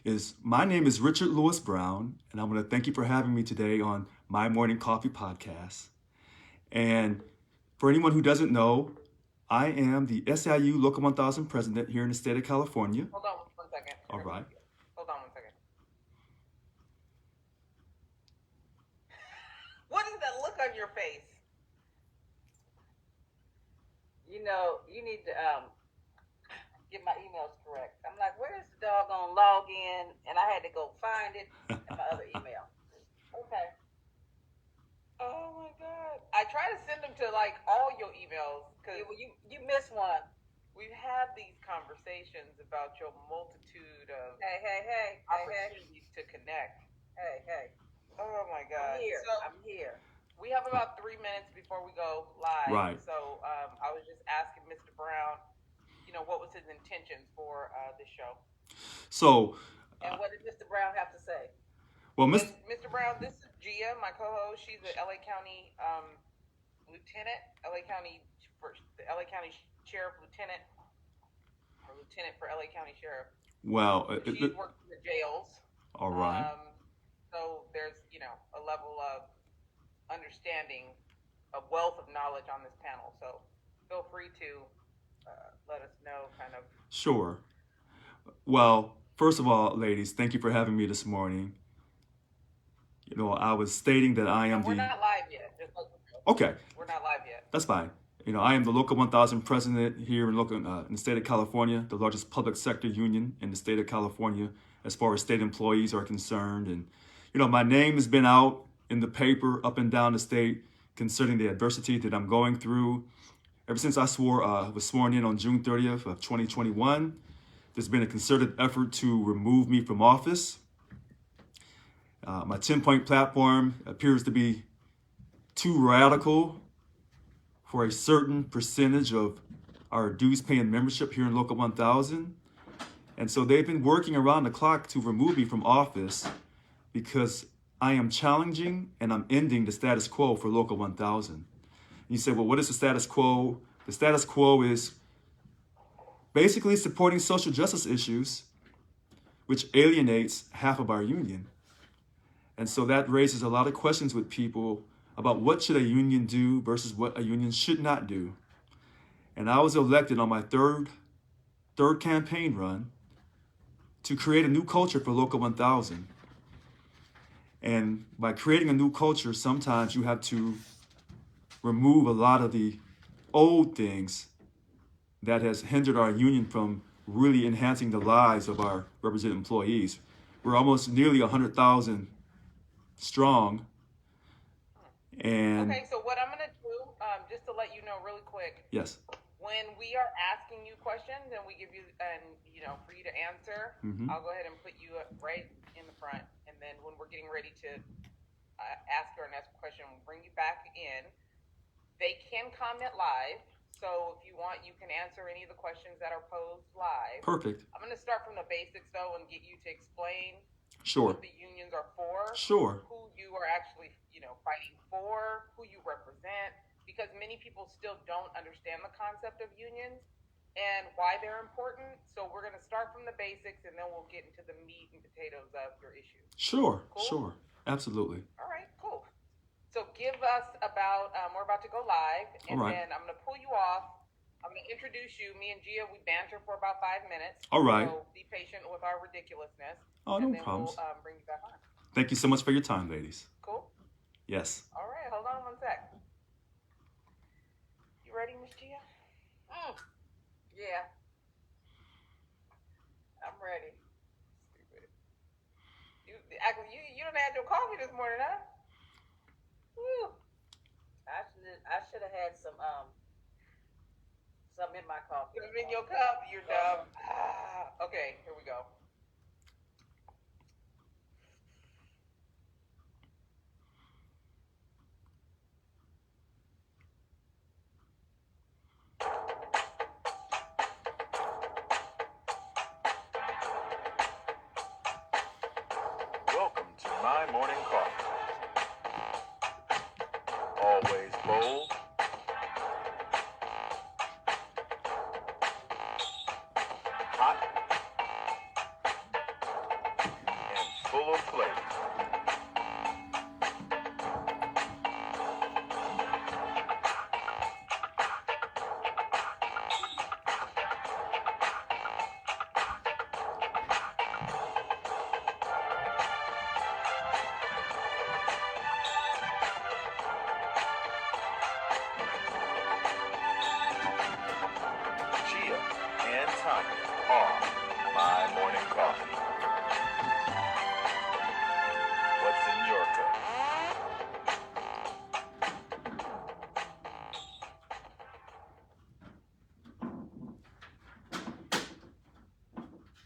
is my name is Richard Lewis Brown, and I want to thank you for having me today on My Morning Coffee podcast. And for anyone who doesn't know, I am the SIU Local 1000 president here in the state of California. Hold on 1 second. All right. Hold on 1 second. What is that look on your face? You know, you need to get my emails correct. I'm like, where's the doggone login? And I had to go find it in my other email. Okay. Oh my God. I try to send them to like all your emails because You missed one. we've had these conversations about your multitude of Hey. opportunities to connect. Hey. Oh my God. I'm here. We have about 3 minutes before we go live. Right. So I was just asking Mr. Brown, what was his intentions for this show? So, And what did Mr. Brown have to say? well, Mr. Brown, this is Gia, my co-host. She's the LA County lieutenant, the LA County Sheriff Lieutenant, or lieutenant for LA County Sheriff. well, She's worked in the jails. all right. So there's, a level of understanding, a wealth of knowledge on this panel. So feel free to let us know kind of. Sure. Well, first of all, ladies, thank you for having me this morning. I was stating that I am We're the. not live yet. Okay, We're not live yet. that's fine. I am the Local 1000 president here in the state of California, the largest public sector union in the state of California as far as state employees are concerned. And, my name has been out in the paper up and down the state concerning the adversity that I'm going through. Ever since I was sworn in on June 30th of 2021, there's been a concerted effort to remove me from office. My 10-point platform appears to be too radical for a certain percentage of our dues-paying membership here in Local 1000. And so they've been working around the clock to remove me from office because I am challenging and I'm ending the status quo for Local 1000. And you say, well, what is the status quo? The status quo is basically supporting social justice issues, which alienates half of our union. And so that raises a lot of questions with people about what should a union do versus what a union should not do. And I was elected on my third campaign run to create a new culture for Local 1000. And by creating a new culture, sometimes you have to remove a lot of the old things that has hindered our union from really enhancing the lives of our represented employees. We're almost nearly 100,000 strong. And Okay, so what I'm going to do, just to let you know really quick, yes, when we are asking you questions and we give you, for you to answer, I'll go ahead and put you right in the front. And then when we're getting ready to ask our next question, we'll bring you back in. They can comment live. So if you want, you can answer any of the questions that are posed live. Perfect. I'm going to start from the basics, though, and get you to explain Sure. what the unions are for. Sure. Who you are actually, fighting for, who you represent, because many people still don't understand the concept of unions and why they're important. So we're going to start from the basics, and then we'll get into the meat and potatoes of your issues. Sure. Cool? Sure. Absolutely. All right, cool. So give us about, we're about to go live, and then I'm going to pull you off. I'm going to introduce you. Me and Gia, we banter for about 5 minutes. All right. So be patient with our ridiculousness. Oh, no and then problems. We'll bring you back on. Thank you so much for your time, ladies. Cool? Yes. All right, hold on 1 sec. You ready, Miss Gia? Yeah. I'm ready. Stupid. You done had your coffee this morning, huh? Woo. I should have had some in my coffee. Put it in your cup. You're dumb. Okay, here we go. Welcome to My Morning Coffee. Always bold, hot, full of flavor. Gia and Tanya are my morning coffee. What's in your cup?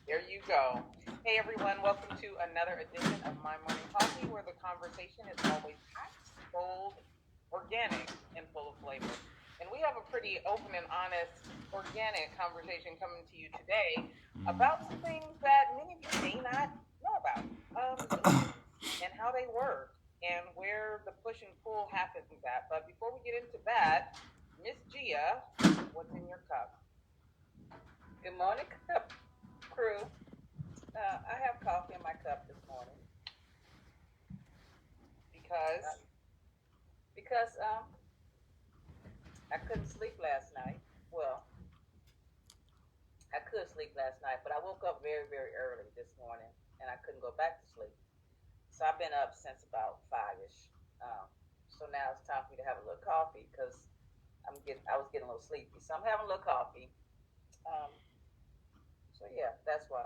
There you go. Hey everyone, welcome to another edition of My Morning Coffee, where the conversation is always hot, bold, organic, and full of flavor. And we have a pretty open and honest, organic conversation coming to you today about some things that many of you may not know about, and how they work, and where the push and pull happens at. But before we get into that, Miss Gia, what's in your cup? Good morning, cup crew. I have coffee in my cup this morning Because because I couldn't sleep last night. Well, I could sleep last night, but I woke up very, very early this morning and I couldn't go back to sleep. So I've been up since about 5ish. So now it's time for me to have a little coffee because I was getting a little sleepy. So I'm having a little coffee. So yeah, that's why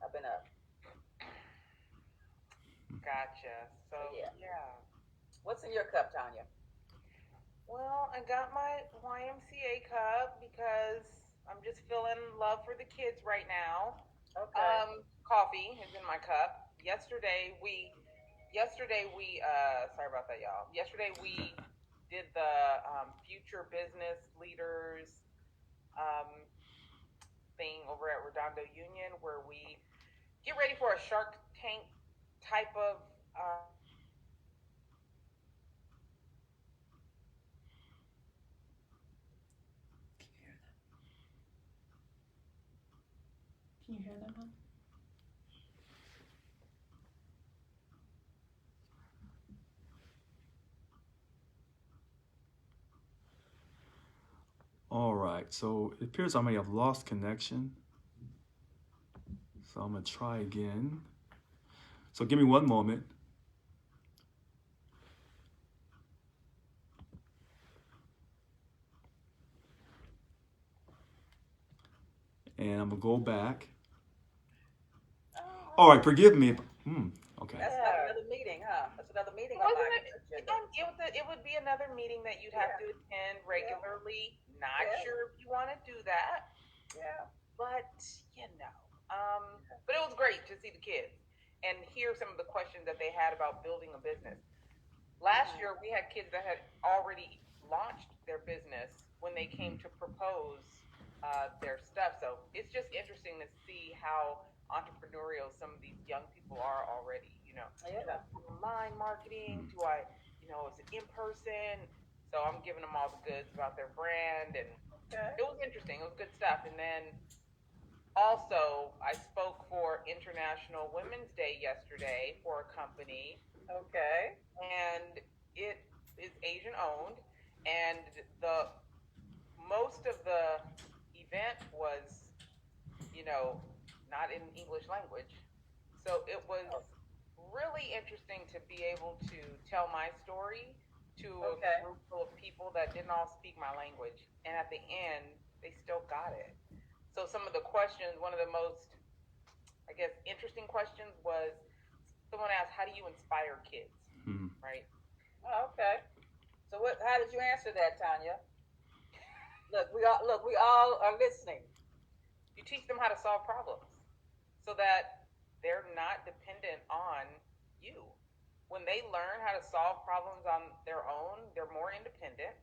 I've been up. gotcha. So Yeah. yeah. What's in your cup, Tanya? Well, I got my YMCA cup because I'm just feeling love for the kids right now. Okay. Coffee is in my cup. Yesterday we sorry about that, y'all. Yesterday we did the future business leaders um, thing over at Redondo Union, where we get ready for a Shark Tank type of Can you hear them? Huh? All right, so it appears I may have lost connection. So I'm gonna try again. So give me one moment. And I'm gonna go back. All right, forgive me. Okay. That's like another meeting, huh? That's another meeting on Wasn't my it? agenda. It would be another meeting that you'd have to attend regularly. Not Yeah. sure if you want to do that, Yeah. but you know. But it was great to see the kids and hear some of the questions that they had about building a business. Last year, we had kids that had already launched their business when they came to propose their stuff. So it's just interesting to see how entrepreneurial some of these young people are already. Yeah. Do I do online marketing? Do I, is it in person? So I'm giving them all the goods about their brand, and Okay. it was interesting. It was good stuff. And then also, I spoke for International Women's Day yesterday for a company, Okay. and it is Asian owned, and the most of the event was, not in English language. So it was really interesting to be able to tell my story to Okay. a group full of people that didn't all speak my language, and at the end, they still got it. So some of the questions, one of the most, I guess, interesting questions was someone asked, "How do you inspire kids?" Right? Oh, okay. So how did you answer that, Tanya? Look, we all are listening. You teach them how to solve problems so that they're not dependent on you. When they learn how to solve problems on their own, they're more independent,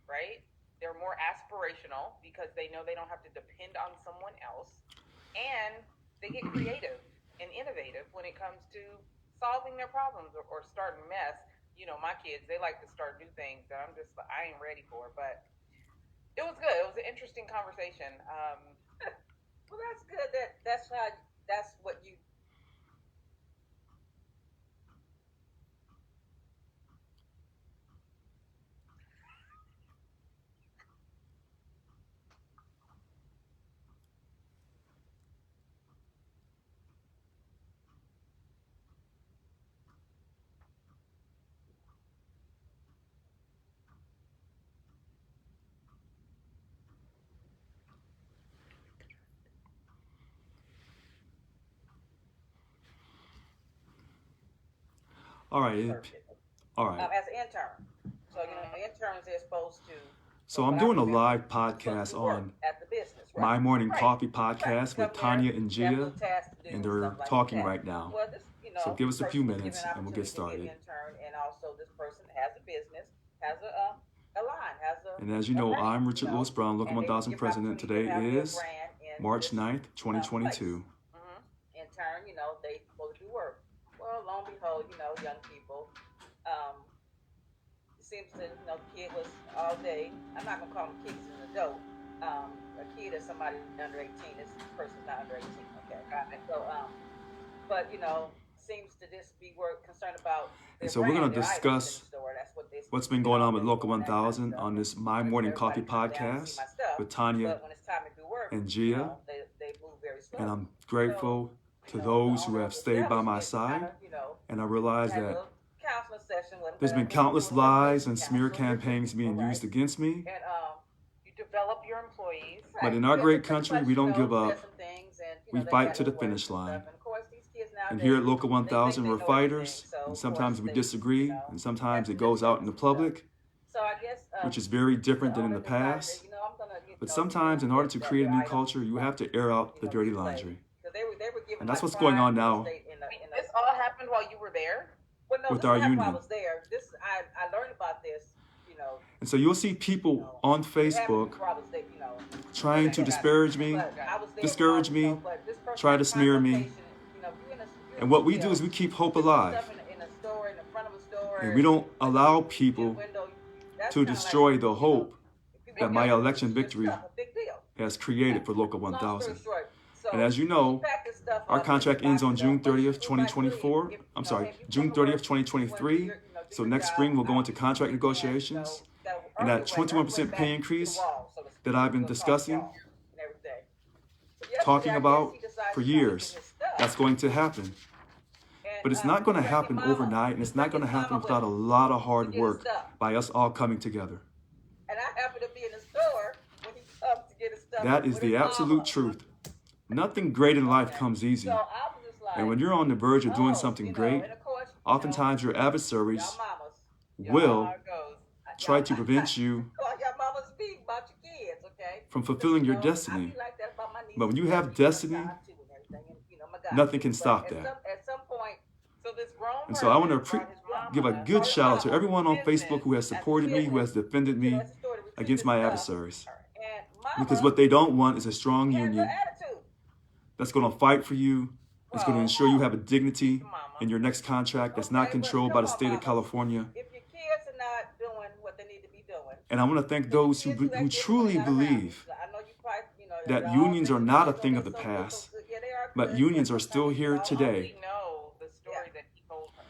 right? They're more aspirational because they know they don't have to depend on someone else. And they get creative and innovative when it comes to solving their problems or starting mess. My kids, they like to start new things that I ain't ready for. But it was good. It was an interesting conversation. Well, that's good. That's what you All right. perfect. All right. As an intern. So, interns, they're supposed to, So from I'm what I doing a remember, live supposed to podcast do work on at the business, right? My Morning Right. Coffee Right. podcast Come with there, Tanya and you have Gia, little tasks to do and and they're stuff like talking that. right now. Well, this, So give us a few person was given minutes an and we'll get opportunity to be started. an intern, and also this person has a business, has a line, has And as you a know, name, I'm Richard Lewis Brown, Local and they were 1000 given an president. opportunity to Today have their is brand in March this 9th, place. 2022. In turn, they supposed to do work. Well, lo and behold, young people. It seems that the kid was all day. I'm not gonna call him a kid; he's an adult. A kid is somebody under 18. This person's not under 18. Okay. So, but seems to just be concerned about And their so we're brand, going to their items in the discuss store. That's what they what's been going on with Local 1000 on this My Morning Coffee podcast with Tanya But when it's time to do work, and Gia. they move very slow. And I'm grateful to those who have stayed by my side. And I realize that counseling session with them. there's been countless lies and smear campaigns being used against me. And You develop your employees. But in our great country, we don't give up. We fight to the finish line. And here at Local 1000, we're fighters, and sometimes we disagree, and sometimes it goes out in the public, So I guess, which is very different than in the past. But sometimes, in order to create a new culture, you have to air out the dirty laundry. And that's what's going on now This all happened while you were there? Well, no, with this our happened while I union. was there. I learned about this, And so you'll see people on Facebook before I was there, trying to disparage me, but I was there discourage before, me, but this person try had to smear me. confrontation, you're in a And what we do store, is we keep hope you see alive. stuff in a store, in the front of a store, And we don't allow your people window, that's to kinda destroy like, the hope if you that go my there, election it's victory stuff, a big deal. has created for Local Long story 1000. short, so And as you know, she packed this stuff our up, contract and ends on boxed it June up, but she 30th, was like, really, 2024. if, I'm sorry, if you June come to work, 30th, 2023. do So your next job, spring, we'll go I into contract understand, negotiations. that'll And earn that your way 21% back pay to the increase wall, so to speak. that I've been We'll talk discussing, wall and everything. But yesterday, talking I guess about he decided for to start years, getting his stuff. that's going to happen. And, But it's not going to he happen brought his mama. overnight, and it's not going to He brought his happen mama without a with him lot of to hard get his work stuff. by us all coming together. And I happened to be in the store when he comes to get his stuff. That is with the his absolute mama. truth. Nothing great in life comes easy. So I was just like, And when you're on the verge of doing something great, and of course, oftentimes your adversaries y'all mamas, will How it goes. try to prevent you y'all mamas speak about your kids, okay? from fulfilling your I destiny. be like that about my nieces But when you and have nephews destiny, sometimes too and everything, and, my God. nothing can But stop at that. At some point, So this grown And so I want to person brought his mama give a to good his shout out to mama everyone on business Facebook who has as a supported me, who has defended me that's the story to retrieve against his my stuff. adversaries. And mama Because what they don't want is a strong had her union attitude. that's going to fight for you, that's going to ensure you have a dignity in your next contract that's not Okay, but controlled by the come on, state of mamas. California. If your kids are not doing what they need to be doing, And I want to thank those who truly believe I know you probably, that y'all unions are think not a they're thing so of the good, past, so good. Yeah, they are but good, unions are sometimes still here y'all today. We know the story that he told her.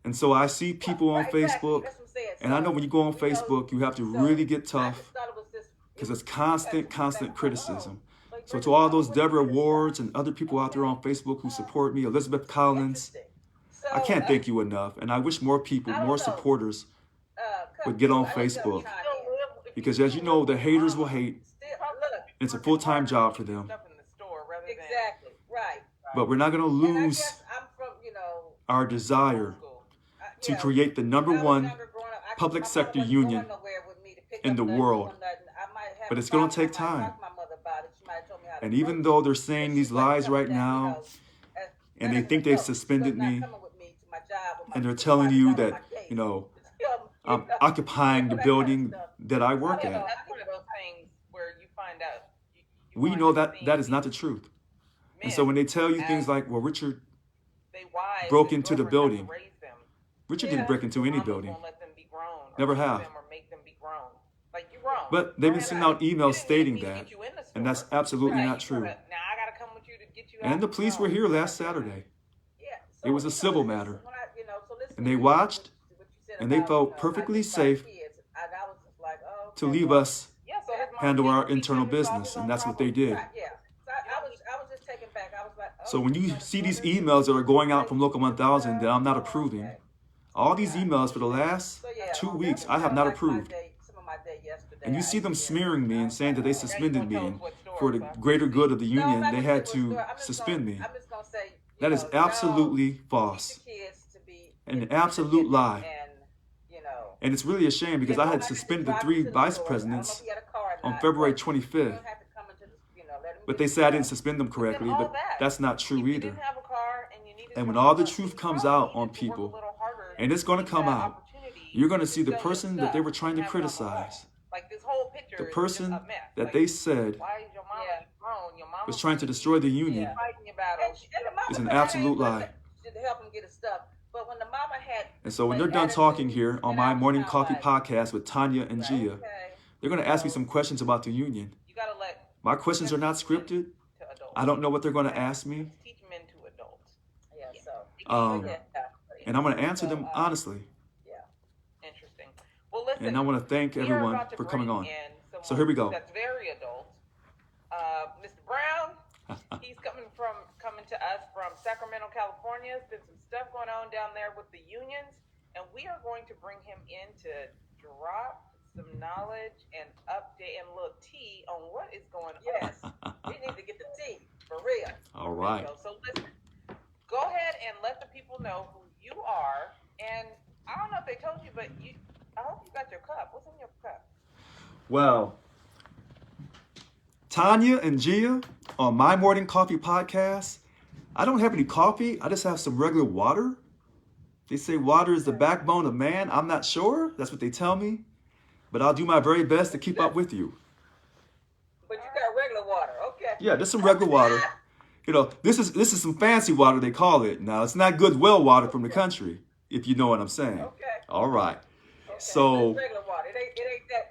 And so I see people on Right, exactly. Facebook, That's what I'm saying. and I know when you go on So, Facebook, you have to so really get I tough just thought it was just- because it it's was- constant criticism. Like, So Richard, to all those what do you Deborah think? Wards and other people out there on Facebook who support me, Elizabeth Collins, Interesting. I can't So, thank you enough. And I wish more people, I don't more know. supporters Come would get on through. I just Facebook. chime in. Because as you know, the haters will hate. Still, look, It's a full-time job for them. Stuff in the store rather than exactly, right. But we're not going to And I lose guess I'm from, our desire school. to create the number one public sector union in the world. But it's going to take time. And even though they're saying these lies right now, and they think they've suspended me, and they're telling you that, I'm occupying the building that I work at. That's one of those things where you find out. We know that that is not the truth. And so when they tell you things like, well, Richard broke into the building. Richard didn't break into any building. Never have. But they've been sending out emails stating that, and that's absolutely not true. Now I gotta come with you to get you And out. the police were here last Saturday. It was a civil matter. And they And watched, and they felt perfectly safe to leave us Yeah, so his mom handle did our teach him internal to solve his business, own and that's what they problems. did. Yeah. So I was just taken back. I was like, oh, So when you see these emails that are going out from Local 1000 that I'm not approving, all these emails for the last 2 weeks I have not approved. And you see them smearing me and saying that they suspended me, and for the greater good of the union, they had to suspend me. That is absolutely false. An absolute lie. And you know, And it's really a shame because I had suspended the 3 vice presidents on February 25th. But they say I didn't suspend them correctly, but that's not true either. And when all the truth comes out on people, and it's going to come out, you're going to see the person that they were trying to criticize, the person that they said was trying to destroy the union, is an absolute lie. And so when they're done talking here on my Morning Coffee podcast with Tanya and Gia, they're going to ask me some questions about the union. My questions are not scripted. I don't know what they're going to ask me. And I'm going to answer them honestly. Interesting. Well, listen. And I want to thank everyone for coming on. So here we go. That's very adult. Mr. Brown, he's coming to us from Sacramento, California. There's been some stuff going on down there with the unions, and we are going to bring him in to drop some knowledge and update and a little tea on what is going on. Yes, we need to get the tea for real. All right. So listen, go ahead and let the people know who you are. And I don't know if they told you, but I hope you got your cup. What's in your cup? Well, Tanya and Gia on my Morning Coffee podcast, I don't have any coffee. I just have some regular water. They say water is the backbone of man. I'm not sure. That's what they tell me. But I'll do my very best to keep up with you. But you got regular water, okay? Yeah, just some regular water. You know, this is some fancy water, they call it. Now, it's not good well water from the country, if you know what I'm saying. Okay. All right. Okay. So, it's regular water. It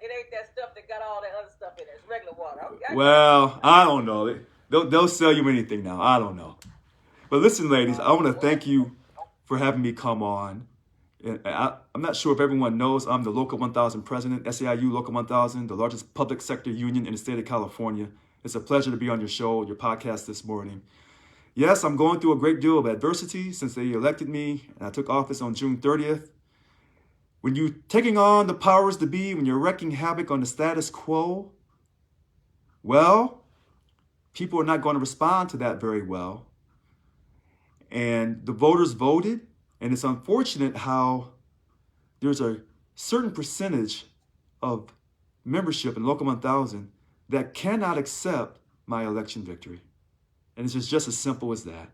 ain't that stuff that got all that other stuff in it. It's regular water. Okay. well, I don't know. They'll sell you anything now. I don't know. But listen, ladies, I want to thank you for having me come on. And I'm not sure if everyone knows I'm the Local 1000 president, SAIU Local 1000, the largest public sector union in the state of California. It's a pleasure to be on your show, your podcast this morning. Yes, I'm going through a great deal of adversity since they elected me and I took office on June 30th. When you're taking on the powers to be, when you're wreaking havoc on the status quo, well, people are not going to respond to that very well. And the voters voted, and it's unfortunate how there's a certain percentage of membership in Local 1000 that cannot accept my election victory. And it's just as simple as that.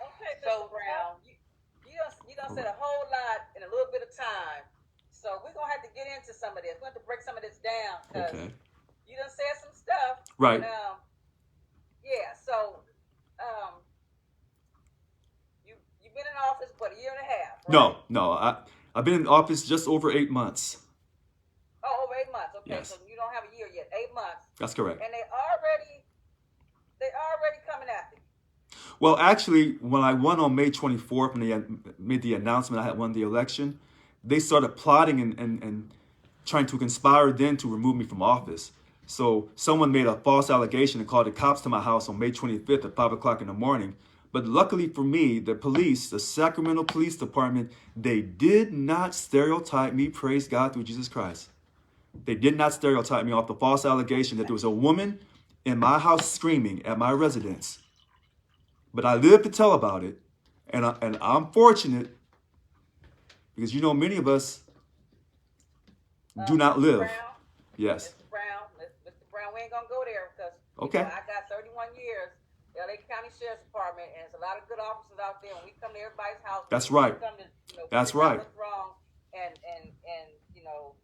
Okay, Mr. Brown, you done said a whole lot in a little bit of time. So we're going to have to get into some of this. We're going to have to break some of this down because you done said some stuff. Right. And, yeah, so you've been in office for a year and a half, right? No. I've been in office just over 8 months. Oh, over 8 months. Okay, Yes. so you don't have a year yet. 8 months. That's correct. And they already coming after you. Well, actually, when I won on May 24th, when they made the announcement I had won the election, they started plotting and trying to conspire then to remove me from office. So someone made a false allegation and called the cops to my house on May 25th at 5 o'clock in the morning. But luckily for me, the police, the Sacramento Police Department, they did not stereotype me, praise God, through Jesus Christ. They did not stereotype me off the false allegation that there was a woman in my house screaming at my residence. But I lived to tell about it, and I'm fortunate because, you know, many of us do not live. Brown, Yes. Mr. Brown, we ain't gonna go there because Okay. I got 31 years. LA County Sheriff's Department, and there's a lot of good officers out there. When we come to everybody's house, That's we right. come to, That's figure out right. What's wrong and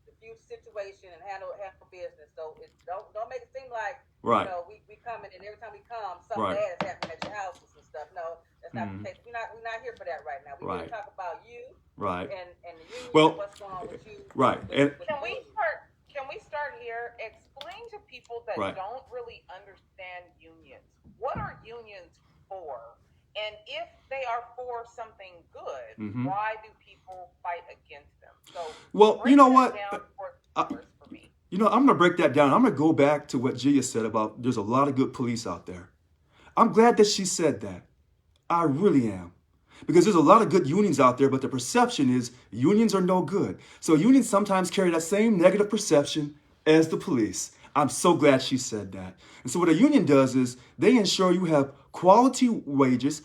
diffuse the situation and handle business. So don't make it seem like Right. we come in and every time we come, something Right. bad is happening at your houses and stuff. No, that's not the case. We're not here for that right now. We're here to Right. talk about you Right. and the union Well, and what's going on with you. right. And Can we start here? Explain to people that Right. don't really understand unions. What are unions for? And if they are for something good, why do people fight against them? So, Well, break you know that what? down for me. You know, I'm going to break that down. I'm going to go back to what Gia said about there's a lot of good police out there. I'm glad that she said that. I really am. Because there's a lot of good unions out there, but the perception is unions are no good. So unions sometimes carry that same negative perception as the police. I'm so glad she said that. And so what a union does is they ensure you have quality wages,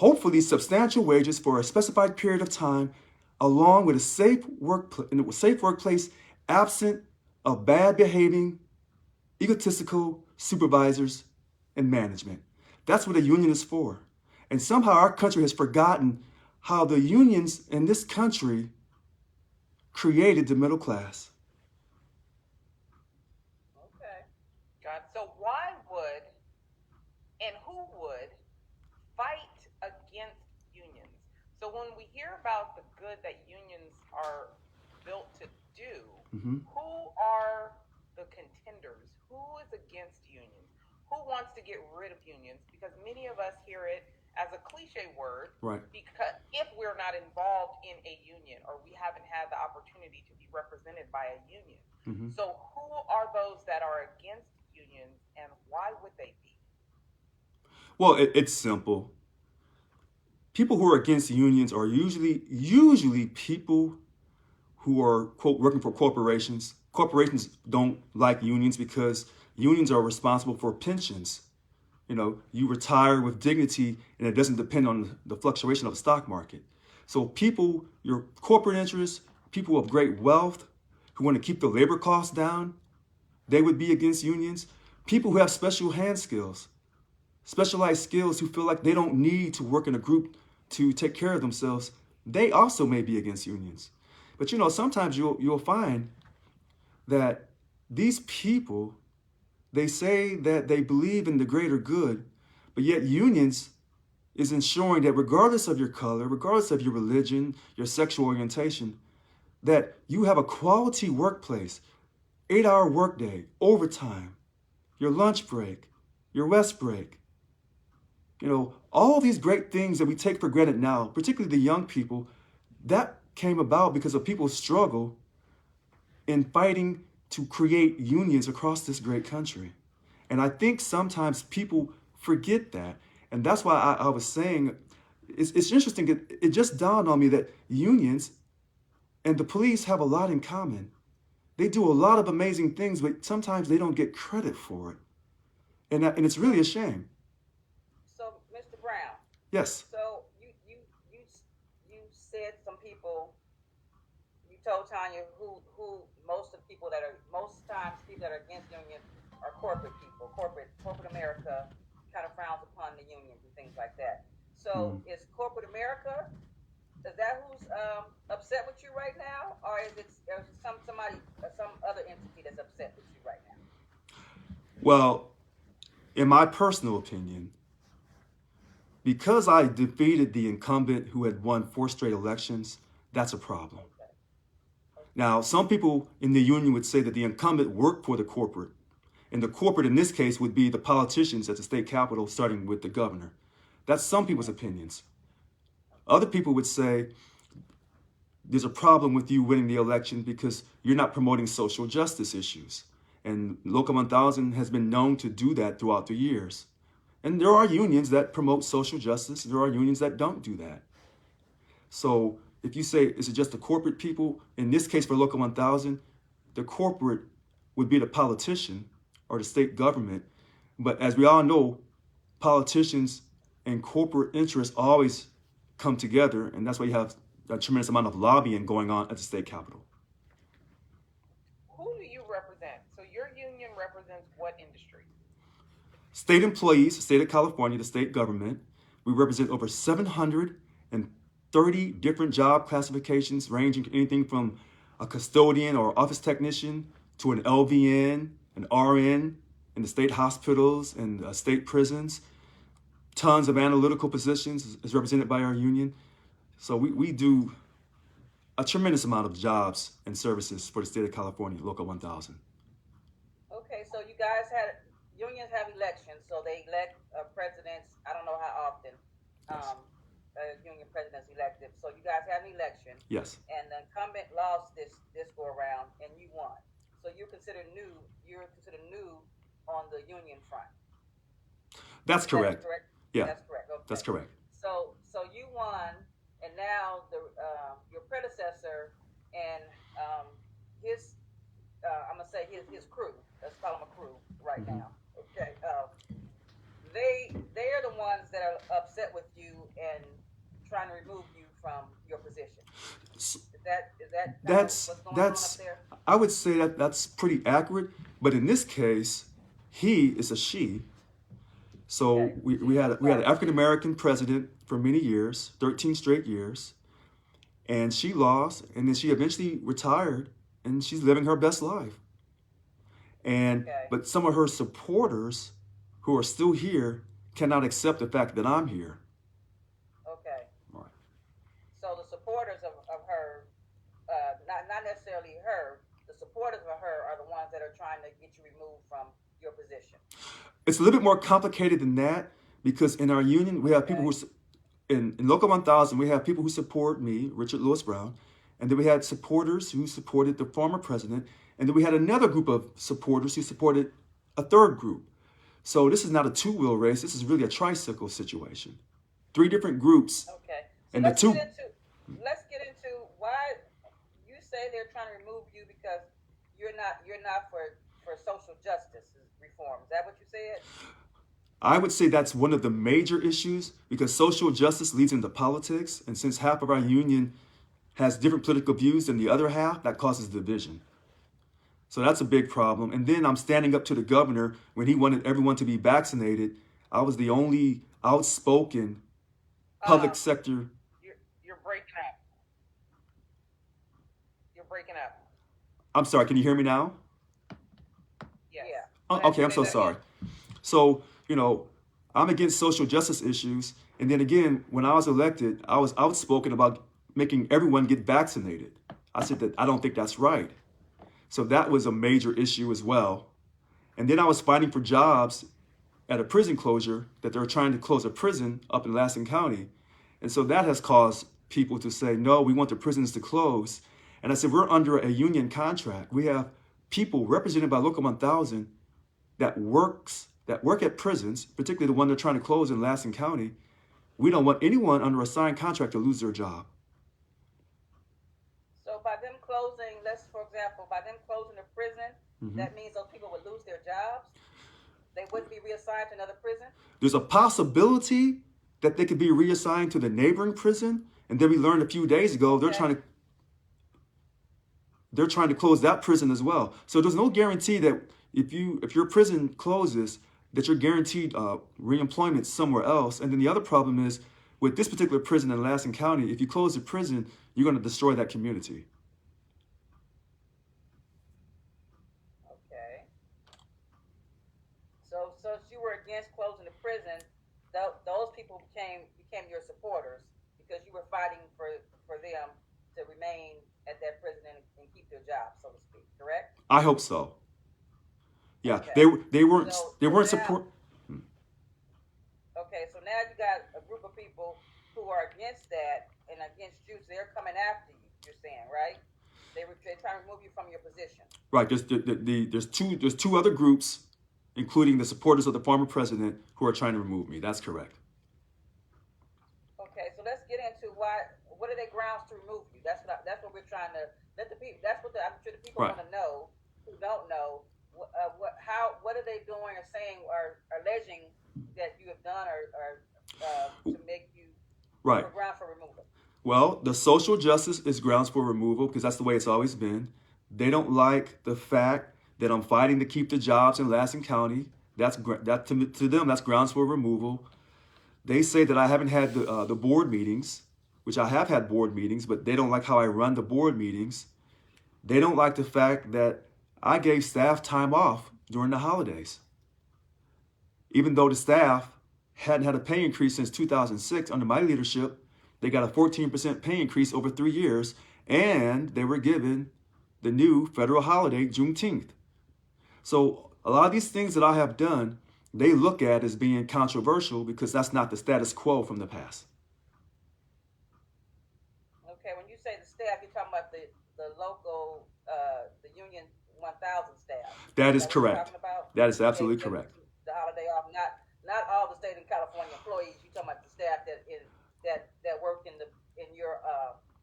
hopefully substantial wages for a specified period of time, along with a safe workplace absent of bad behaving, egotistical supervisors and management. That's what a union is for. And somehow our country has forgotten how the unions in this country created the middle class. Okay. God, so why would and who would fight against unions? So when we hear about the good that unions are built to do, who are the contenders? Who is against unions? Who wants to get rid of unions? Because many of us hear it as a cliche word, Right. because if we're not involved in a union or we haven't had the opportunity to be represented by a union. So who are those that are against unions and why would they be? Well, it's simple. People who are against unions are usually people who are, quote, working for corporations. Corporations don't like unions because unions are responsible for pensions. You know, you retire with dignity and it doesn't depend on the fluctuation of the stock market. So people, your corporate interests, people of great wealth who want to keep the labor costs down, they would be against unions. People who have special hand skills, specialized skills, who feel like they don't need to work in a group to take care of themselves, they also may be against unions. But you know, sometimes you'll find that these people, they say that they believe in the greater good, but yet unions is ensuring that regardless of your color, regardless of your religion, your sexual orientation, that you have a quality workplace, 8-hour workday, overtime, your lunch break, your rest break. You know, all these great things that we take for granted now, particularly the young people, that came about because of people's struggle in fighting to create unions across this great country. And I think sometimes people forget that. And that's why I was saying, it's interesting. It just dawned on me that unions and the police have a lot in common. They do a lot of amazing things, but sometimes they don't get credit for it. And it's really a shame. So, Mr. Brown. Yes. So you said some people. You told Tanya who most times people that are against unions are corporate people. Corporate America kind of frowns upon the unions and things like that. So is corporate America? Is that who's upset with you right now, or is it some other entity that's upset with you right now? Well, in my personal opinion, because I defeated the incumbent who had won 4 straight elections, that's a problem. Now, some people in the union would say that the incumbent worked for the corporate. And the corporate in this case would be the politicians at the state capitol, starting with the governor. That's some people's opinions. Other people would say there's a problem with you winning the election because you're not promoting social justice issues. And Local 1000 has been known to do that throughout the years. And there are unions that promote social justice. There are unions that don't do that. So if you say, is it just the corporate people? In this case, for Local 1000, the corporate would be the politician or the state government. But as we all know, politicians and corporate interests always come together. And that's why you have a tremendous amount of lobbying going on at the state capitol. Who do you represent? So your union represents what industry? State employees, the state of California, the state government. We represent over 730 different job classifications, ranging anything from a custodian or office technician to an LVN, an RN in the state hospitals and state prisons. Tons of analytical positions is represented by our union. So we do a tremendous amount of jobs and services for the state of California, Local 1000. Okay, so unions have elections, so they elect presidents. I don't know how often union presidents elected. So you guys have an election. Yes. And the incumbent lost this go around, and you won. So you're considered new. You're considered new on the union front. That's correct. Correct? Yeah. That's correct. Okay. That's correct. So you won, and now your predecessor and his I'm gonna say his crew. Let's call them a crew right now. Okay. They are the ones that are upset with you, and trying to remove you from your position. S- Is that kind of That's what's going on up that's there? I would say that that's pretty accurate. But in this case, he is a she. So Okay. we had an African American president for many years, 13 straight years, and she lost, and then she eventually retired, and she's living her best life. And Okay. but some of her supporters who are still here cannot accept the fact that I'm here. Okay. Right. So the supporters of her, not necessarily her, the supporters of her are the ones that are trying to get you removed from your position. It's a little bit more complicated than that because in our union we have people who in Local 1000 we have people who support me, Richard Lewis Brown, and then we had supporters who supported the former president, and then we had another group of supporters who supported a third group. So this is not a two-wheel race. This is really a tricycle situation. Three different groups, Okay. So and the two. let's get into why you say they're trying to remove you because you're not for social justice reform. Is that what you said? I would say that's one of the major issues because social justice leads into politics, and since half of our union has different political views than the other half, that causes division. So that's a big problem. And then I'm standing up to the governor when he wanted everyone to be vaccinated. I was the only outspoken public sector. You're breaking up. You're breaking up. I'm sorry, can you hear me now? Yes. Yeah. Oh, okay, I'm so sorry. So, I'm against social justice issues. And then again, when I was elected, I was outspoken about making everyone get vaccinated. I said that I don't think that's right. So that was a major issue as well. And then I was fighting for jobs at a prison closure that they're trying to close a prison up in Lansing County. And so that has caused people to say, no, we want the prisons to close. And I said, we're under a union contract. We have people represented by Local 1000 that work at prisons, particularly the one they're trying to close in Lansing County. We don't want anyone under a signed contract to lose their job. So by them closing, by them closing the prison, that means those people would lose their jobs? They wouldn't be reassigned to another prison? There's a possibility that they could be reassigned to the neighboring prison. And then we learned a few days ago they're trying to close that prison as well. So there's no guarantee that if your prison closes, that you're guaranteed reemployment somewhere else. And then the other problem is with this particular prison in Lansing County, if you close the prison, you're going to destroy that community. Okay. So you were against closing the prison. Those people became your supporters because you were fighting for them to remain at that prison and keep their jobs, so to speak. Correct? I hope so. Yeah, Okay. they weren't now- support. Okay, so now you got a group of people who are against that and against you. So they're coming after you. You're saying, right? They're trying to remove you from your position. Right. There's two other groups, including the supporters of the former president, who are trying to remove me. That's correct. Okay, so let's get into what are they grounds to remove you? That's what we're trying to let the people. I'm sure the people Right. want to know who don't know. What are they doing or saying or alleging that you have done or to make you Right. for ground for removal? Well, the social justice is grounds for removal because that's the way it's always been. They don't like the fact that I'm fighting to keep the jobs in Lansing County. To them, that's grounds for removal. They say that I haven't had the board meetings, which I have had board meetings, but they don't like how I run the board meetings. They don't like the fact that I gave staff time off during the holidays. Even though the staff hadn't had a pay increase since 2006 under my leadership, they got a 14% pay increase over 3 years, and they were given the new federal holiday, Juneteenth. So a lot of these things that I have done, they look at as being controversial because that's not the status quo from the past. Okay, when you say the staff, you're talking about the local, the Union 1000 staff. That is what you're correct. talking about? That is absolutely They took correct. The holiday off, not all the state of California employees. You're talking about the staff that work in your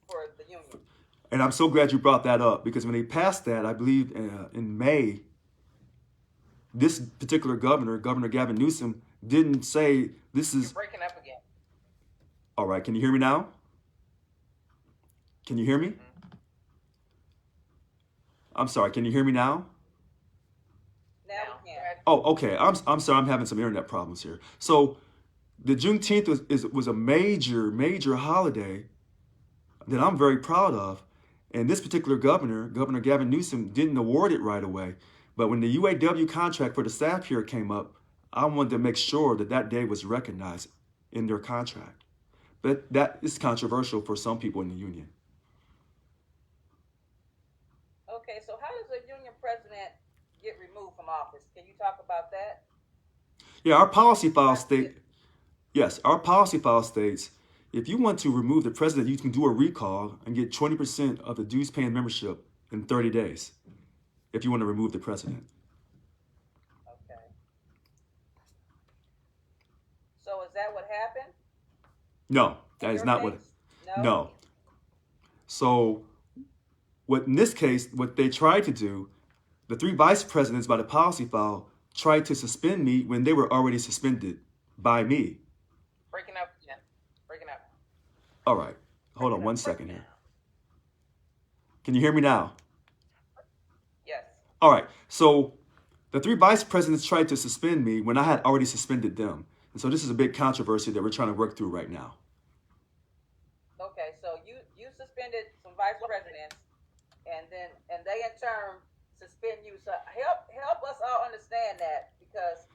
for the union. And I'm so glad you brought that up because when they passed that, I believe in May, this particular governor, Governor Gavin Newsom, didn't say this is. You're breaking up again. All right, can you hear me now? Can you hear me? I'm sorry, can you hear me now? Now we can. Oh, okay. I'm sorry, I'm having some internet problems here. So the Juneteenth was a major holiday that I'm very proud of. And this particular governor, Governor Gavin Newsom, didn't award it right away. But when the UAW contract for the staff here came up, I wanted to make sure that that day was recognized in their contract. But that is controversial for some people in the union. Okay, so how does a union president get removed from office? Can you talk about that? Yeah, our policy file states if you want to remove the president, you can do a recall and get 20% of the dues paying membership in 30 days if you want to remove the president. Okay. So is that what happened? No, that is not what. No. So in this case, what they tried to do, the three vice presidents by the policy file tried to suspend me when they were already suspended by me. Breaking up again. Breaking up. All right. Hold on 1 second here. Can you hear me now? Yes. All right. So the three vice presidents tried to suspend me when I had already suspended them. And so this is a big controversy that we're trying to work through right now. Okay, so you suspended some vice presidents, and they in turn suspend you. So help us all understand that, because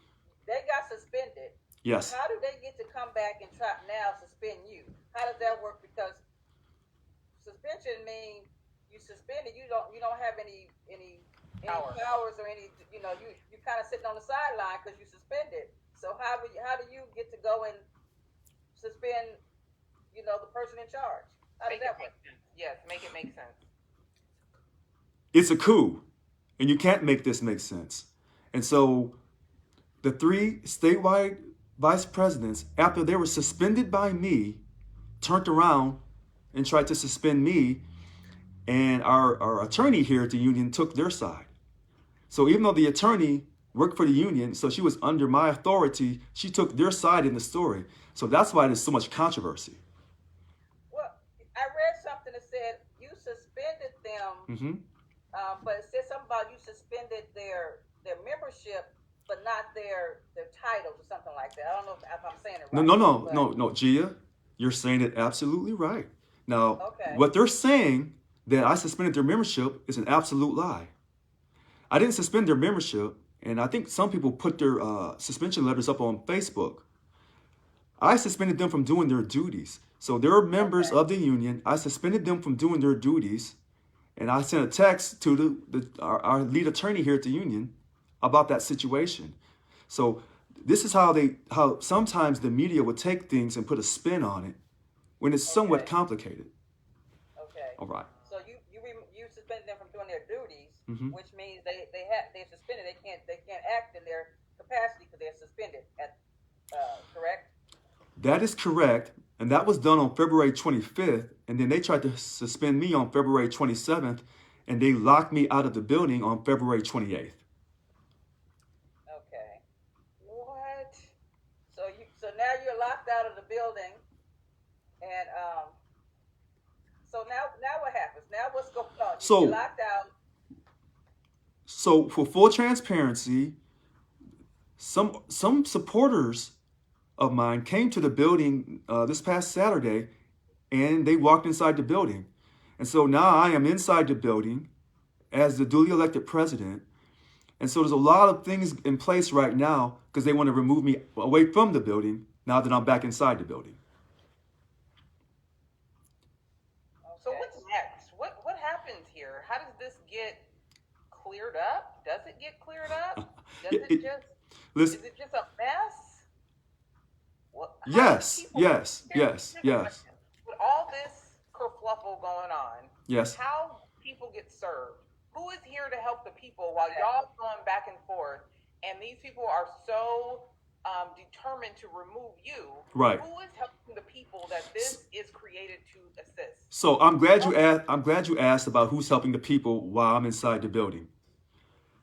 they got suspended. Yes. How do they get to come back and try now suspend you? How does that work? Because suspension means you suspended. You don't have any powers or any. You kind of sitting on the sideline because you suspended. So how do you get to go and suspend? The person in charge. How does that work? Yes, make it make sense. It's a coup, and you can't make this make sense. And so the three statewide vice presidents, after they were suspended by me, turned around and tried to suspend me, and our attorney here at the union took their side. So even though the attorney worked for the union, so she was under my authority, she took their side in the story. So that's why there's so much controversy. I read something that said you suspended them, but it said something about you suspended their membership, but not their titles or something like that. I don't know if I'm saying it right. No, Gia, you're saying it absolutely right. Now, Okay. What they're saying that I suspended their membership is an absolute lie. I didn't suspend their membership, and I think some people put their suspension letters up on Facebook. I suspended them from doing their duties. So they're members of the union. I suspended them from doing their duties, and I sent a text to our lead attorney here at the union about that situation. So this is how sometimes the media would take things and put a spin on it when it's somewhat complicated. Okay. All right. So you suspended them from doing their duties, which means they're suspended. They can't act in their capacity because they're suspended. Correct? That is correct. And that was done on February 25th. And then they tried to suspend me on February 27th. And they locked me out of the building on February 28th. Okay. What? So now you're locked out of the building. And so now what happens? Now what's going on? You're locked out. So for full transparency, some supporters of mine came to the building this past Saturday, and they walked inside the building. And so now I am inside the building as the duly elected president. And so there's a lot of things in place right now because they want to remove me away from the building now that I'm back inside the building. So what's next? What happens here? How does this get cleared up? Does it get cleared up? Is it just a mess? Yes. With all this kerfluffle going on, yes. How people get served? Who is here to help the people while y'all going back and forth? And these people are so determined to remove you. Right. Who is helping the people that this is created to assist? So I'm glad you asked about who's helping the people while I'm inside the building.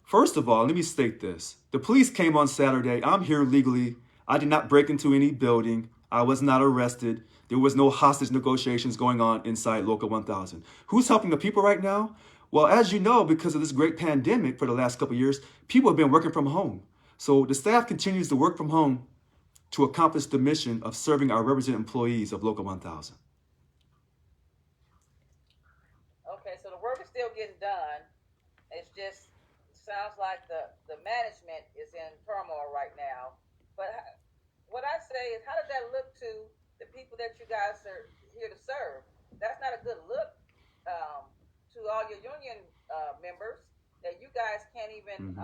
First of all, let me state this. The police came on Saturday. I'm here legally. I did not break into any building. I was not arrested. There was no hostage negotiations going on inside Local 1000. Who's helping the people right now? Well, as you know, because of this great pandemic for the last couple of years, people have been working from home. So the staff continues to work from home to accomplish the mission of serving our resident employees of Local 1000. Okay, so the work is still getting done. It's just sounds like the management is in turmoil right now. But what I say is, how does that look to the people that you guys are here to serve? That's not a good look to all your union members, that you guys can't even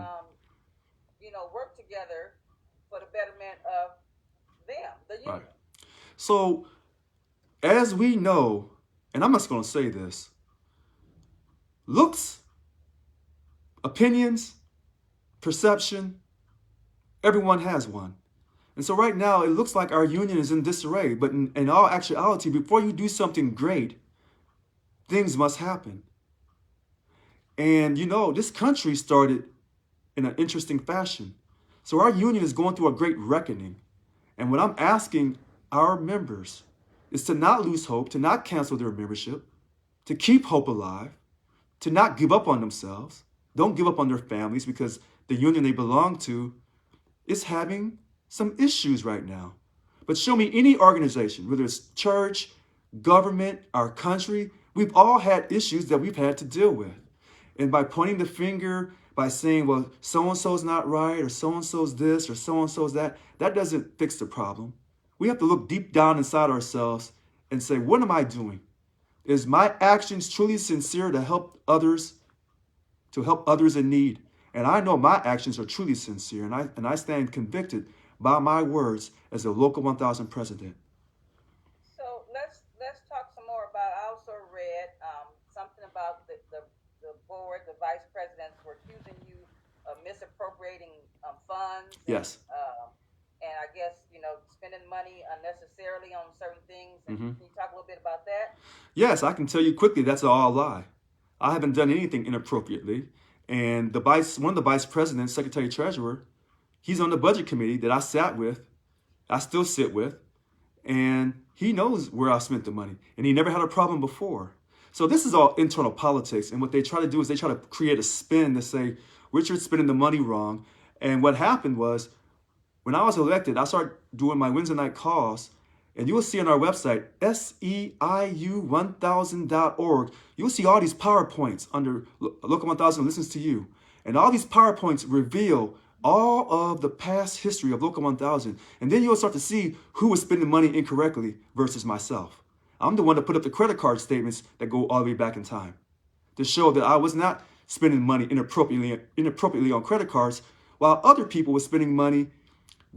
work together for the betterment of them, the union. Right. So, as we know, and I'm just going to say this, looks, opinions, perception, everyone has one. And so right now, it looks like our union is in disarray. But in all actuality, before you do something great, things must happen. And this country started in an interesting fashion. So our union is going through a great reckoning. And what I'm asking our members is to not lose hope, to not cancel their membership, to keep hope alive, to not give up on themselves. Don't give up on their families, because the union they belong to is having some issues right now. But show me any organization, whether it's church, government, our country, we've all had issues that we've had to deal with. And by pointing the finger, by saying, well, so-and-so's not right, or so-and-so's this, or so-and-so's that, that doesn't fix the problem. We have to look deep down inside ourselves and say, what am I doing? Is my actions truly sincere to help others in need? And I know my actions are truly sincere, and I stand convicted by my words as the Local 1000 president. So let's talk some more about. I also read something about the board, the vice presidents were accusing you of misappropriating funds. Yes. And I guess spending money unnecessarily on certain things. And Can you talk a little bit about that? Yes, I can tell you quickly. That's all a lie. I haven't done anything inappropriately. And one of the vice presidents, secretary treasurer, he's on the budget committee that I sat with, I still sit with, and he knows where I spent the money. And he never had a problem before. So this is all internal politics. And what they try to do is they try to create a spin to say, Richard's spending the money wrong. And what happened was, when I was elected, I started doing my Wednesday night calls. And you will see on our website, SEIU1000.org, you'll see all these PowerPoints under Local 1000 Listens to You. And all these PowerPoints reveal all of the past history of Local 1000. And then you'll start to see who was spending money incorrectly versus myself. I'm the one that put up the credit card statements that go all the way back in time to show that I was not spending money inappropriately on credit cards, while other people were spending money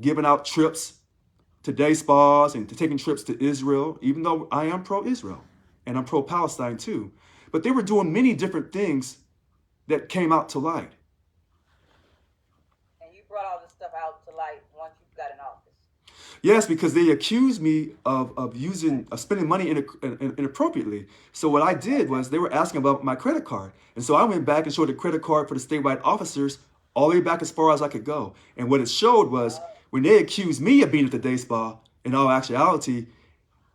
giving out trips to day spas and to taking trips to Israel, even though I am pro-Israel and I'm pro-Palestine too. But they were doing many different things that came out to light. And you brought all this stuff out to light once you got in office. Yes, because they accused me of spending money inappropriately. So what I did was they were asking about my credit card. And so I went back and showed the credit card for the statewide officers all the way back as far as I could go. And what it showed was when they accused me of being at the day spa, in all actuality,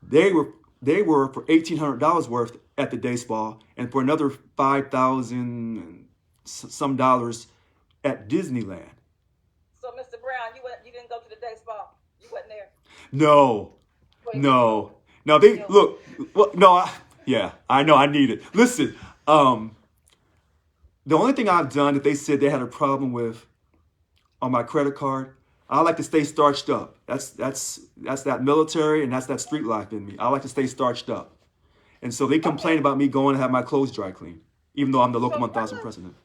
they were for $1,800 worth at the day spa and for another $5,000 some dollars at Disneyland. So, Mr. Brown, you didn't go to the day spa? You wasn't there? No. They look. Well, no. I know. I need it. Listen. The only thing I've done that they said they had a problem with on my credit card, I like to stay starched up. That's that military and that's that street life in me. I like to stay starched up. And so they complained about me going to have my clothes dry cleaned, even though I'm the Local 1000 president.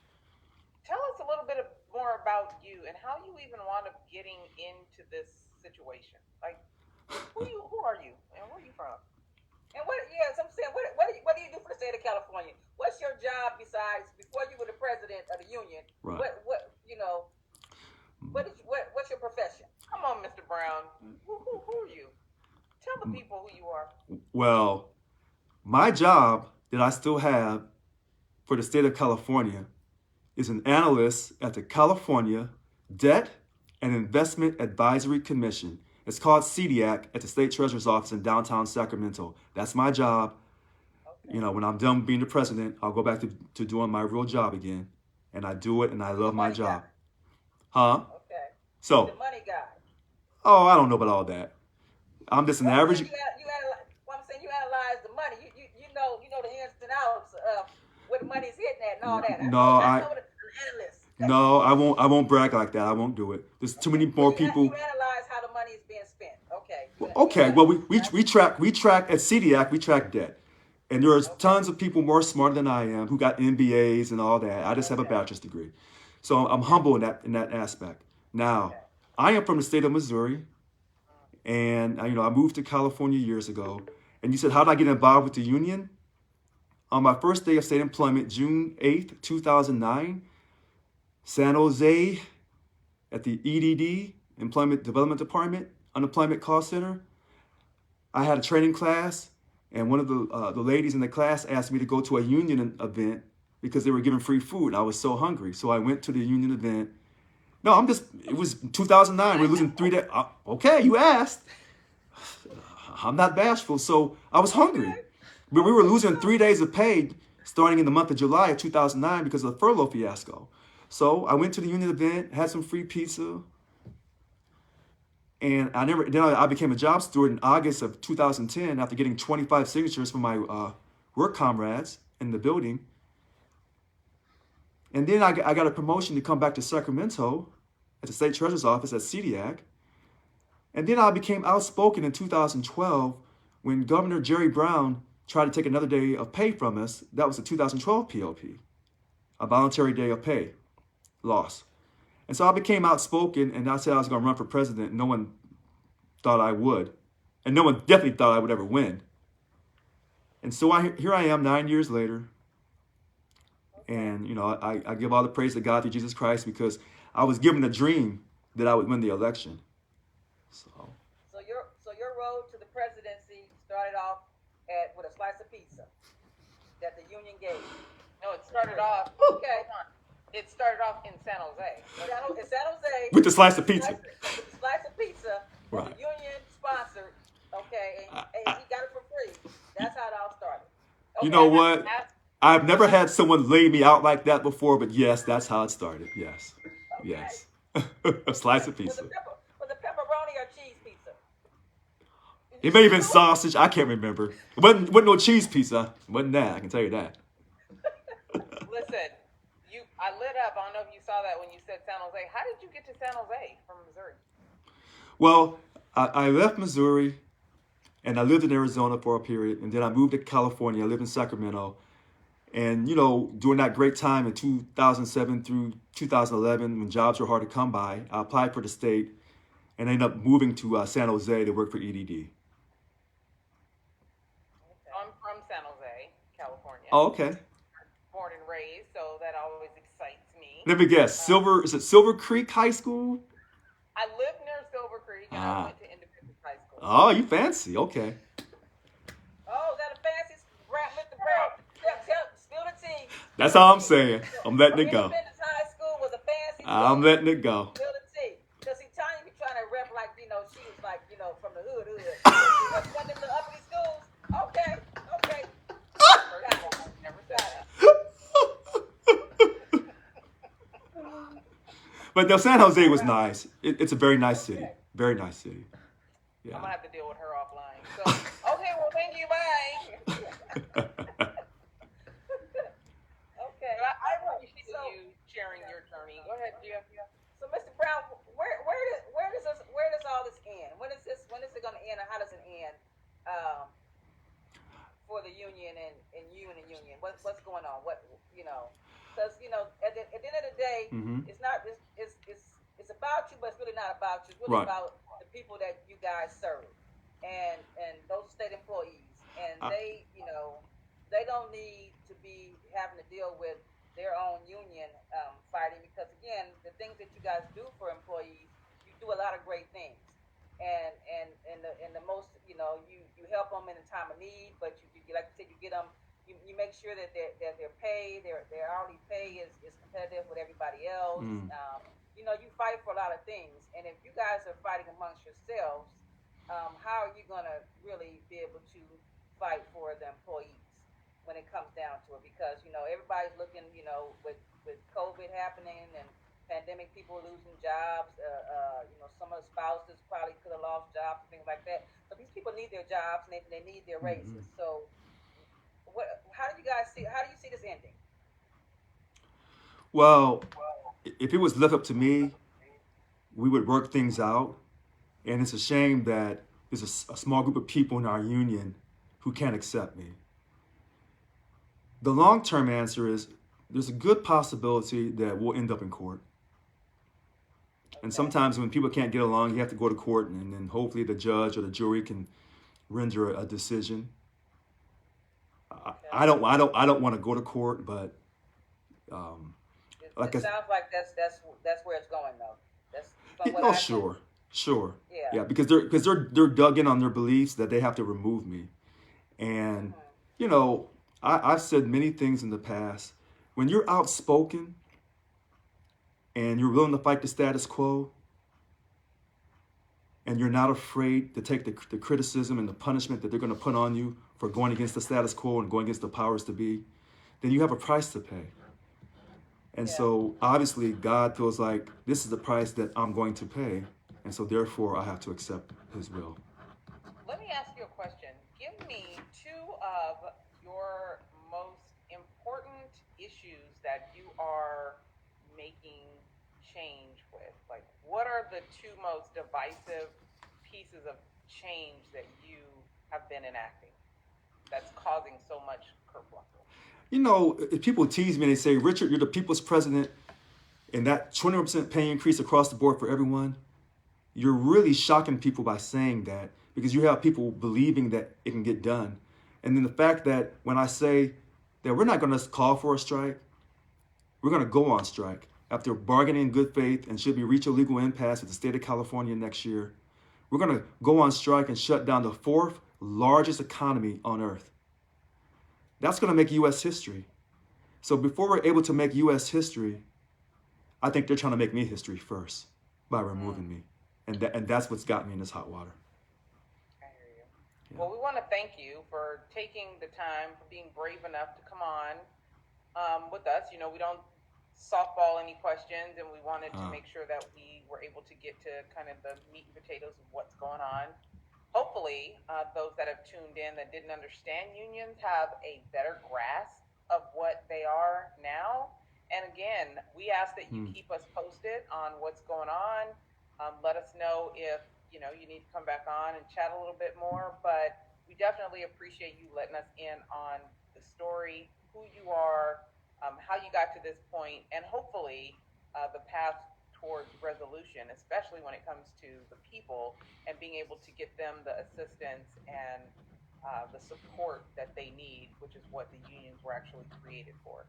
Tell us a little bit more about you and how you even wound up getting into this situation. Like, who are you, and where are you from? And what do you do for the state of California? What's your job besides before you were the president of the union? Right. What's your profession? Come on, Mr. Brown. Who are you? Tell the people who you are. Well, my job that I still have for the state of California is an analyst at the California Debt and Investment Advisory Commission. It's called CDAC at the State Treasurer's Office in downtown Sacramento. That's my job. Okay. You know, when I'm done being the president, I'll go back to doing my real job again. And I do it, and I love my Money job. guy. Huh? Okay. So, The money guy. oh, I don't know about all that. I'm just an Well, average. I'm saying you analyze the money. You know the ins and outs of where the money's hitting at and all that. I know an analyst. No, I won't brag like that. I won't do it. There's too many more people. You analyze how the money is being spent. Okay. Okay, well, we track at CDAC, we track debt. And there's tons of people more smarter than I am who got MBAs and all that. I just have a bachelor's degree. So I'm humble in that aspect. Now, I am from the state of Missouri, and I moved to California years ago. And you said, how did I get involved with the union? On my first day of state employment, June 8th, 2009, San Jose at the EDD, Employment Development Department, Unemployment Call Center, I had a training class, and one of the ladies in the class asked me to go to a union event because they were giving free food. And I was so hungry. So I went to the union event. No, it was 2009. We're losing 3 days. Okay, you asked. I'm not bashful. So I was hungry. But we were losing 3 days of pay starting in the month of July of 2009 because of the furlough fiasco. So I went to the union event, had some free pizza. And I became a job steward in August of 2010 after getting 25 signatures from my work comrades in the building. And then I got a promotion to come back to Sacramento at the State Treasurer's Office at CDAC. And then I became outspoken in 2012 when Governor Jerry Brown tried to take another day of pay from us. That was the 2012 PLP, a voluntary day of pay loss. And so I became outspoken, and I said I was going to run for president. No one thought I would. And no one definitely thought I would ever win. And so here I am 9 years later. And, I give all the praise to God through Jesus Christ because I was given a dream that I would win the election. So your road to the presidency started off with a slice of pizza that the union gave you. No, it started off. Okay. It started off in San Jose. In San Jose. With the slice of pizza. With the slice of pizza. Right. The union sponsored. Okay. And he got it for free. That's how it all started. Okay. You know what? I've never had someone lay me out like that before, but yes, that's how it started. Yes. Okay. Yes. A slice of pizza. Was it pepperoni or cheese pizza? It may have been sausage. I can't remember. It wasn't no cheese pizza. It wasn't that. I can tell you that. Listen, I lit up. I don't know if you saw that when you said San Jose. How did you get to San Jose from Missouri? Well, I left Missouri, and I lived in Arizona for a period, and then I moved to California. I lived in Sacramento. And, during that great time in 2007 through 2011, when jobs were hard to come by, I applied for the state and ended up moving to San Jose to work for EDD. I'm from San Jose, California. Oh, okay. Born and raised, so that always excites me. Let me guess. Is it Silver Creek High School? I lived near Silver Creek, and I went to Independence High School. Oh, you fancy. Okay. Oh, is that a fancy rap with the rap? Spill the tea. That's all I'm saying. I'm letting it go. Independence High School was a fancy I'm letting it go. Spill the tea. Because see, Tanya be trying to rep like, she was like, from the hood. One of them little uppity schools. Okay. Never said that. But San Jose was nice. It's a very nice city. Very nice city. I'm Yeah. gonna have to deal with her offline. So, okay, well, thank you. Bye. Okay. I appreciate you sharing your journey. Go ahead, Gia. So, Mr. Brown, where does all this end? When is it going to end, and how does it end for the union and you and the union? What's going on? Because at the end of the day, it's not it's about you, but it's really not about you. It's really Right. about the people that you guys serve and those state employees, and they don't need to be having to deal with their own union fighting, because again, the things that you guys do for employees, you do a lot of great things, and the most, you help them in a time of need, but you like you said, you get them, you make sure that their pay, their hourly pay is competitive with everybody else. You fight for a lot of things, and if you guys are fighting amongst yourselves, how are you gonna really be able to fight for the employees when it comes down to it? Because everybody's looking, with COVID happening and pandemic, people losing jobs. Some of the spouses probably could have lost jobs and things like that. So these people need their jobs and they need their Mhm. raises. So what? How do you guys see? How do you see this ending? Well, if it was left up to me, we would work things out. And it's a shame that there's a small group of people in our union who can't accept me. The long term answer is there's a good possibility that we'll end up in court. And Okay. sometimes when people can't get along, you have to go to court, and then hopefully the judge or the jury can render a decision. Okay. I don't want to go to court, but um, It like I, sounds like that's where it's going though. That's from what oh I can. sure, Yeah. yeah, because they're dug in on their beliefs that they have to remove me, and Hmm. you know I've said many things in the past. When you're outspoken and you're willing to fight the status quo, and you're not afraid to take the criticism and the punishment that they're going to put on you for going against the status quo and going against the powers to be, then you have a price to pay. And Yeah. so obviously God feels like this is the price that I'm going to pay. And so therefore I have to accept his will. Let me ask you a question. Give me two of your most important issues that you are making change with. Like, what are the two most divisive pieces of change that you have been enacting that's causing so much kerfuffle? You know, if people tease me and they say, Richard, you're the people's president, and that 20% pay increase across the board for everyone, you're really shocking people by saying that because you have people believing that it can get done. And then the fact that when I say that we're not going to call for a strike, we're going to go on strike after bargaining in good faith and should we reach a legal impasse with the state of California next year. We're going to go on strike and shut down the fourth largest economy on earth. That's going to make U.S. history. So before we're able to make U.S. history, I think they're trying to make me history first by Mm. removing me. And that's what's got me in this hot water. I hear you. Yeah. Well, we want to thank you for taking the time, for being brave enough to come on with us. We don't softball any questions, and we wanted to Uh, make sure that we were able to get to kind of the meat and potatoes of what's going on. Hopefully, those that have tuned in that didn't understand unions have a better grasp of what they are now. And again, we ask that you hmm. keep us posted on what's going on. Let us know if you need to come back on and chat a little bit more. But we definitely appreciate you letting us in on the story, who you are, how you got to this point, and hopefully the path towards resolution, especially when it comes to the people and being able to get them the assistance and the support that they need, which is what the unions were actually created for.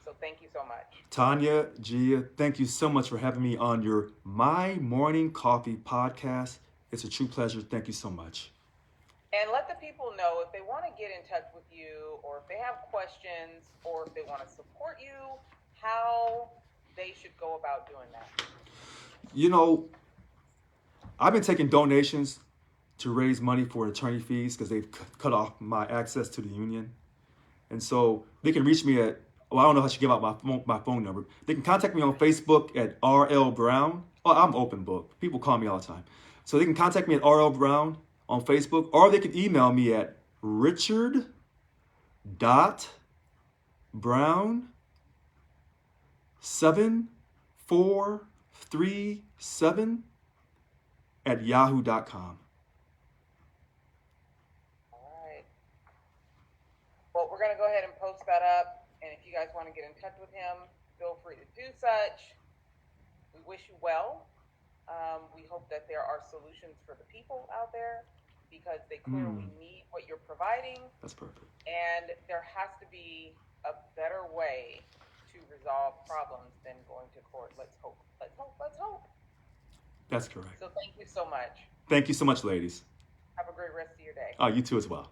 So thank you so much. Tanya, Gia, thank you so much for having me on your My Morning Coffee podcast. It's a true pleasure. Thank you so much. And let the people know if they want to get in touch with you or if they have questions or if they want to support you, how they should go about doing that. You know, I've been taking donations to raise money for attorney fees because they've cut off my access to the union. And so they can reach me at, well, I don't know how to give out my phone number. They can contact me on Facebook at RL Brown. Oh, I'm open book. People call me all the time. So they can contact me at RL Brown on Facebook, or they can email me at richard.brown7437@yahoo.com. All right. Well, we're going to go ahead and post that up. And if you guys want to get in touch with him, feel free to do such. We wish you well. We hope that there are solutions for the people out there because they clearly need what you're providing. That's perfect. And there has to be a better way to resolve problems than going to court. Let's hope. Let's hope. Let's hope. That's correct. So thank you so much. Thank you so much, ladies. Have a great rest of your day. You too as well.